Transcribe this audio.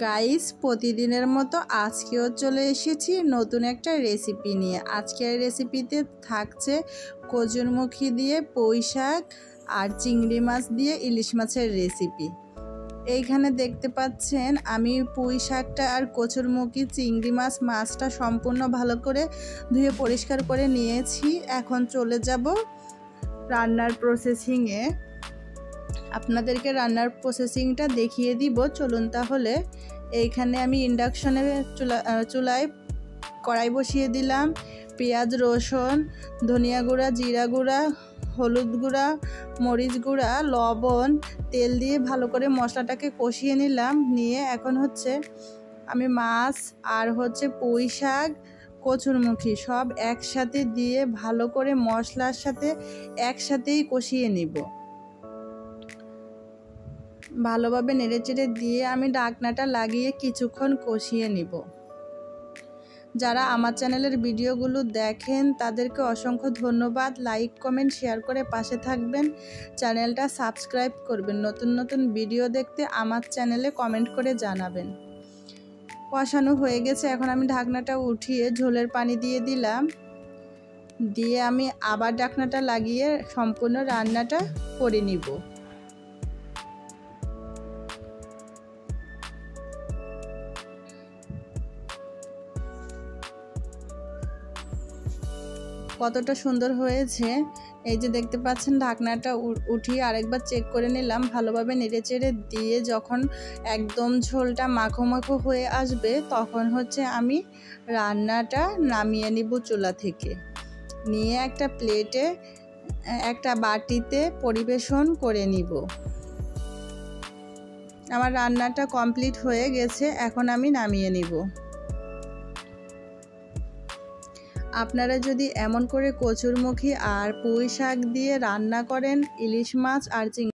Guys, প্রতিদিনের মতো আজকেও চলে এসেছি নতুন একটা রেসিপি নিয়ে। আজকের রেসিপিতে থাকছে কচুরমুখী দিয়ে পুঁই শাক আর চিংড়ি মাছ দিয়ে ইলিশ মাছের রেসিপি। এইখানে দেখতে পাচ্ছেন আমি পুঁই শাকটা আর কচুরমুখী চিংড়ি মাছটা সম্পূর্ণ ভালো করে ধুয়ে পরিষ্কার করে নিয়েছি। এখন চলে যাব রান্নার প্রসেসিংয়ে। আপনাদেরকে রান্নার প্রসেসিংটা দেখিয়ে দিব, চলুন তাহলে। এইখানে আমি ইন্ডাকশনের চুলায় কড়াই বসিয়ে দিলাম। পেঁয়াজ, রসুন, ধনিয়া গুঁড়া, জিরা গুঁড়া, হলুদ গুঁড়া, মরিচ গুঁড়া, লবণ, তেল দিয়ে ভালো করে মশলাটাকে কষিয়ে নিলাম। নিয়ে এখন আমি মাছ আর পুঁই শাক, কচুরমুখী সব একসাথে দিয়ে ভালো করে মশলার সাথে একসাথেই কষিয়ে নিব। ভালোভাবে নেড়েচেড়ে দিয়ে আমি ঢাকনাটা লাগিয়ে কিছুক্ষণ কষিয়ে নিব। যারা আমার চ্যানেলের ভিডিওগুলো দেখেন তাদেরকে অসংখ্য ধন্যবাদ। লাইক, কমেন্ট, শেয়ার করে পাশে থাকবেন। চ্যানেলটা সাবস্ক্রাইব করবেন। নতুন নতুন ভিডিও দেখতে আমার চ্যানেলে কমেন্ট করে জানাবেন। কষানো হয়ে গেছে, এখন আমি ঢাকনাটা উঠিয়ে ঝোলের পানি দিয়ে দিলাম। দিয়ে আমি আবার ঢাকনাটা লাগিয়ে সম্পূর্ণ রান্নাটা করে নিব। কতটা সুন্দর হয়েছে, এই যে দেখতে পাচ্ছেন। ঢাকনাটা উঠিয়ে আরেকবার চেক করে নিলাম। ভালোভাবে নেড়েচেড়ে দিয়ে যখন একদম ঝোলটা মাখো মাখো হয়ে আসবে তখন আমি রান্নাটা নামিয়ে নিব চুলা থেকে। নিয়ে একটা প্লেটে, একটা বাটিতে পরিবেশন করে নিব। আমার রান্নাটা কমপ্লিট হয়ে গেছে, এখন আমি নামিয়ে নিব। আপনারা যদি এমন করে কচুরমুখী আর পুঁই শাক দিয়ে রান্না করেন ইলিশ মাছ আর চিংড়ি